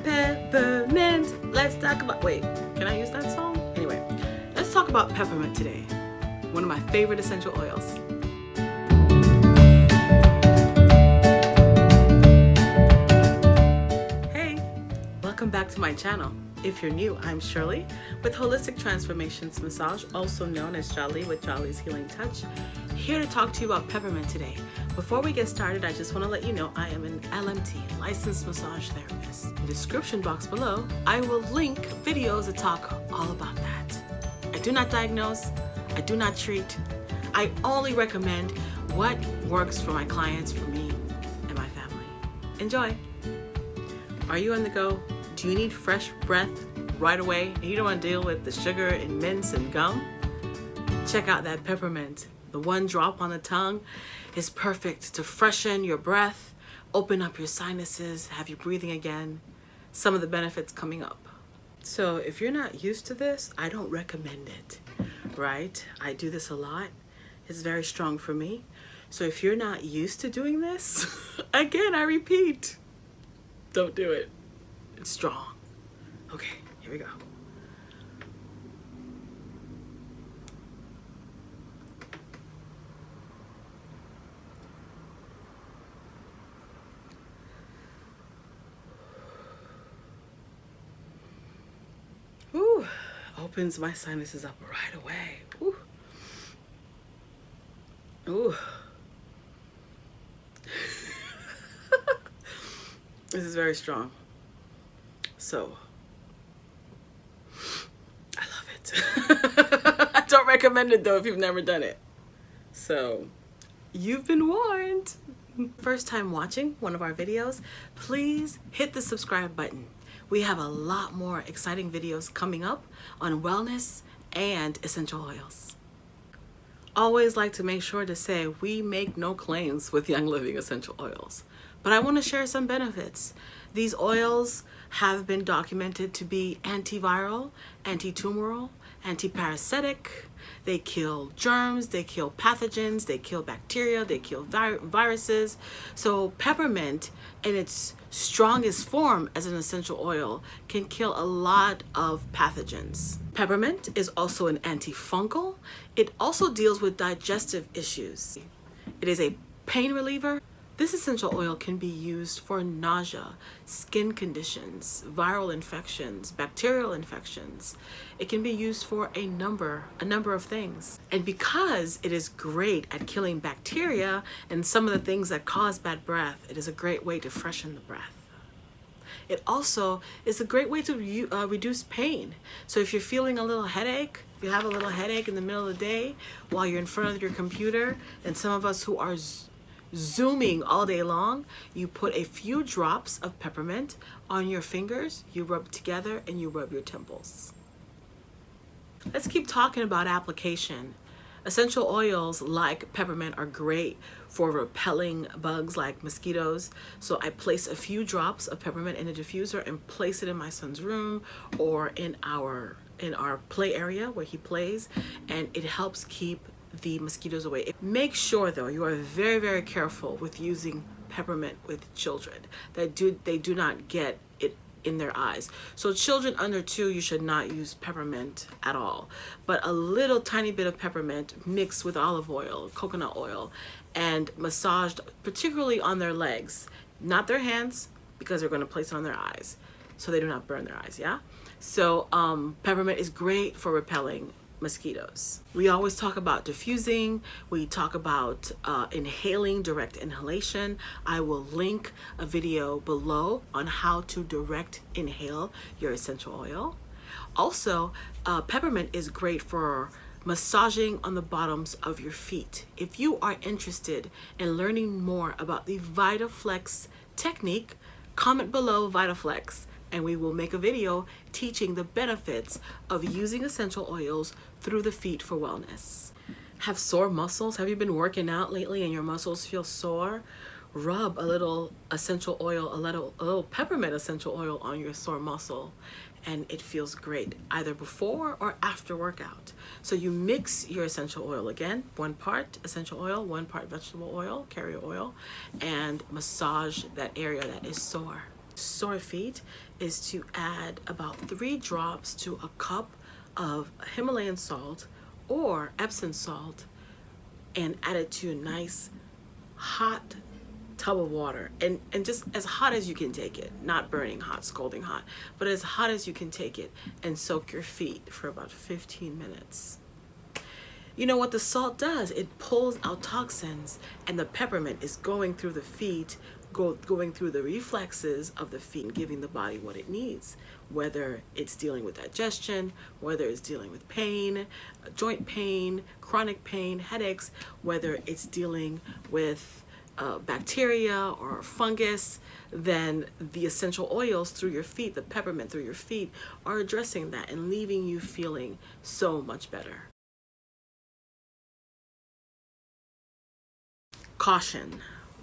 Peppermint. Let's talk about, wait, can I use that song? Anyway, let's talk about peppermint today. One of my favorite essential oils. Hey, welcome back to my channel. If you're new, I'm Shirley with Holistic Transformations Massage, also known as Jolly with Jolly's Healing Touch, here to talk to you about peppermint today. Before we get started, I just want to let you know I am an LMT, licensed massage therapist. In the description box below, I will link videos that talk all about that. I do not diagnose, I do not treat. I only recommend what works for my clients, for me, and my family. Enjoy. Are you on the go? Do you need fresh breath right away and you don't want to deal with the sugar and mints and gum? Check out that peppermint. The one drop on the tongue is perfect to freshen your breath, open up your sinuses, have you breathing again. Some of the benefits coming up. So if you're not used to this, I don't recommend it, right? I do this a lot. It's very strong for me. So if you're not used to doing this, again, I repeat, don't do it. It's strong. Okay, here we go. Ooh, opens my sinuses up right away. Ooh. Ooh. This is very strong. So, I love it. I don't recommend it though if you've never done it. So, you've been warned. First time watching one of our videos, please hit the subscribe button. We have a lot more exciting videos coming up on wellness and essential oils. Always like to make sure to say we make no claims with Young Living essential oils, but I want to share some benefits. These oils have been documented to be antiviral, anti-tumoral, antiparasitic. They kill germs, they kill pathogens, they kill bacteria, they kill viruses. So peppermint in its strongest form as an essential oil can kill a lot of pathogens. Peppermint is also an antifungal. It also deals with digestive issues. It is a pain reliever. This essential oil can be used for nausea, skin conditions, viral infections, bacterial infections. It can be used for a number of things. And because it is great at killing bacteria and some of the things that cause bad breath, it is a great way to freshen the breath. It also is a great way to reduce pain. So if you're feeling a little headache, if you have a little headache in the middle of the day while you're in front of your computer, and some of us who are zooming all day long, you put a few drops of peppermint on your fingers, you rub together, and you rub your temples. Let's keep talking about application. Essential oils like peppermint are great for repelling bugs like mosquitoes. So I place a few drops of peppermint in a diffuser and place it in my son's room or in our play area where he plays, and it helps keep the mosquitoes away. Make sure though you are very, very careful with using peppermint with children that they do not get it in their eyes. So children under 2, you should not use peppermint at all, but a little tiny bit of peppermint mixed with olive oil, coconut oil, and massaged particularly on their legs, not their hands, because they're going to place it on their eyes so they do not burn their eyes. Yeah, so peppermint is great for repelling mosquitoes. We always talk about diffusing. We talk about inhaling, direct inhalation. I will link a video below on how to direct inhale your essential oil. Also, peppermint is great for massaging on the bottoms of your feet. If you are interested in learning more about the VitaFlex technique, comment below VitaFlex, and we will make a video teaching the benefits of using essential oils through the feet for wellness. Have sore muscles? Have you been working out lately and your muscles feel sore? Rub a little essential oil, a little peppermint essential oil on your sore muscle, and it feels great either before or after workout. So you mix your essential oil again, 1 part essential oil, 1 part vegetable oil, carrier oil, and massage that area that is sore. sore feet is to add about 3 drops to a cup of Himalayan salt or Epsom salt and add it to a nice hot tub of water, and just as hot as you can take it, not burning hot, scalding hot, but as hot as you can take it, and soak your feet for about 15 minutes. You know what the salt does? It pulls out toxins, and the peppermint is going through the feet, going through the reflexes of the feet and giving the body what it needs, whether it's dealing with digestion, whether it's dealing with pain, joint pain, chronic pain, headaches, whether it's dealing with bacteria or fungus. Then the essential oils through your feet, the peppermint through your feet, are addressing that and leaving you feeling so much better. Caution: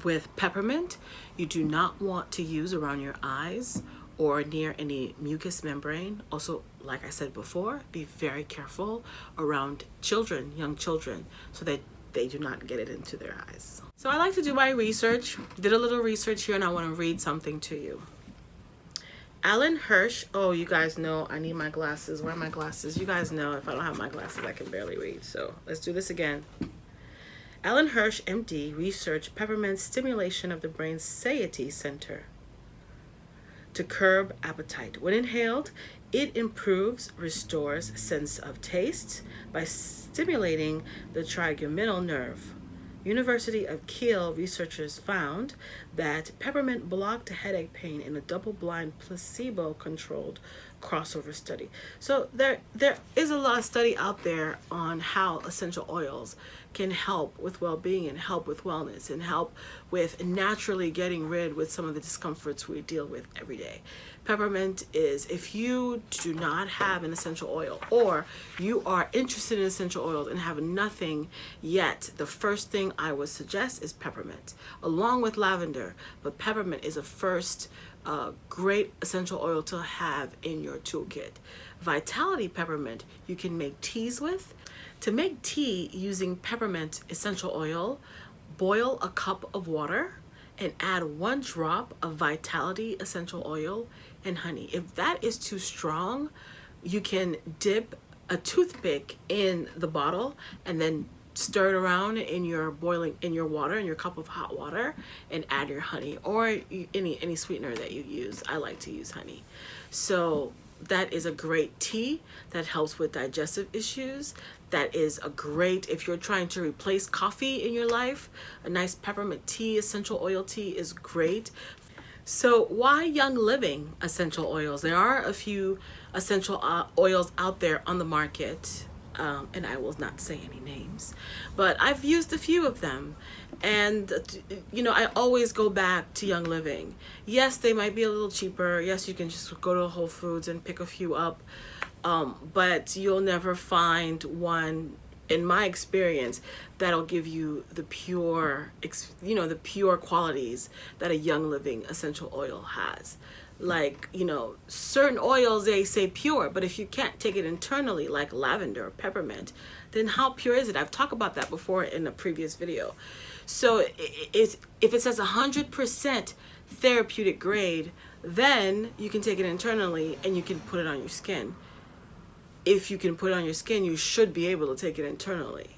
with peppermint, you do not want to use around your eyes or near any mucous membrane. Also, like I said before, be very careful around children, young children, so that they do not get it into their eyes. So I like to do my research, did a little research here, and I want to read something to you. Alan Hirsch, oh, you guys know I need my glasses. Where are my glasses? You guys know if I don't have my glasses, I can barely read. So let's do this again. Alan Hirsch, MD, researched peppermint stimulation of the brain's satiety center to curb appetite. When inhaled, it improves, restores sense of taste by stimulating the trigeminal nerve. University of Kiel researchers found that peppermint blocked headache pain in a double-blind, placebo-controlled crossover study. So there is a lot of study out there on how essential oils can help with well-being and help with wellness and help with naturally getting rid with some of the discomforts we deal with every day. Peppermint is, if you do not have an essential oil or you are interested in essential oils and have nothing yet, the first thing I would suggest is peppermint, along with lavender. But peppermint is a first great essential oil to have in your toolkit. Vitality peppermint you can make teas with. To make tea using peppermint essential oil, boil a cup of water and add 1 drop of Vitality essential oil and honey. If that is too strong, you can dip a toothpick in the bottle and then stir it around in your water, in your cup of hot water, and add your honey or any sweetener that you use. I like to use honey. So that is a great tea that helps with digestive issues. That is a great, if you're trying to replace coffee in your life, a nice peppermint tea, essential oil tea is great. So why Young Living essential oils? There are a few essential oils out there on the market, and I will not say any names, but I've used a few of them. And, you know, I always go back to Young Living. Yes, they might be a little cheaper. Yes, you can just go to Whole Foods and pick a few up. But you'll never find one, in my experience, that'll give you the pure, the pure qualities that a Young Living essential oil has. Like, certain oils, they say pure, but if you can't take it internally, like lavender or peppermint, then how pure is it? I've talked about that before in a previous video. So if it says 100% therapeutic grade, then you can take it internally and you can put it on your skin. If you can put it on your skin, you should be able to take it internally.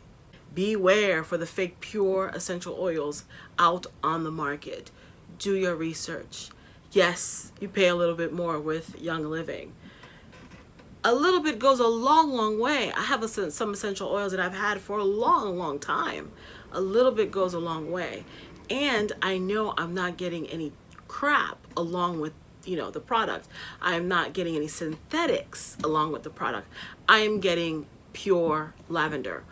Beware for the fake pure essential oils out on the market. Do your research. Yes, you pay a little bit more with Young Living. A little bit goes a long, long way. I have some essential oils that I've had for a long, long time. A little bit goes a long way. And I know I'm not getting any crap along with the product. I am not getting any synthetics along with the product. I am getting pure lavender.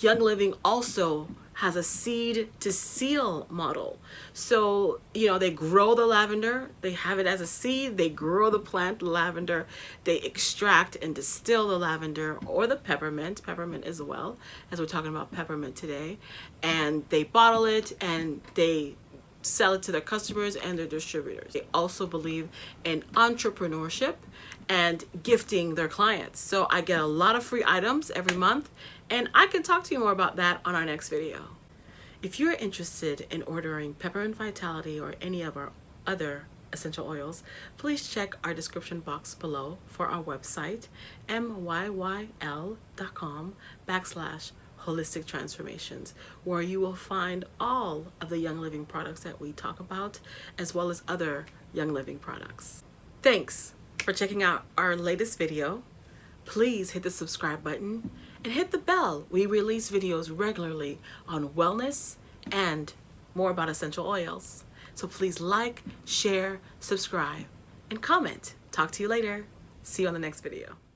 Young Living also has a seed to seal model. So, they grow the lavender, they have it as a seed, they grow the plant, the lavender, they extract and distill the lavender or the peppermint as well, as we're talking about peppermint today, and they bottle it and they sell it to their customers and their distributors. They also believe in entrepreneurship and gifting their clients. So I get a lot of free items every month, and I can talk to you more about that on our next video. If you're interested in ordering Peppermint Vitality or any of our other essential oils, please check our description box below for our website, myйл.com/holistic transformations, where you will find all of the Young Living products that we talk about, as well as other Young Living products. Thanks for checking out our latest video. Please hit the subscribe button and hit the bell. We release videos regularly on wellness and more about essential oils. So please like, share, subscribe, and comment. Talk to you later. See you on the next video.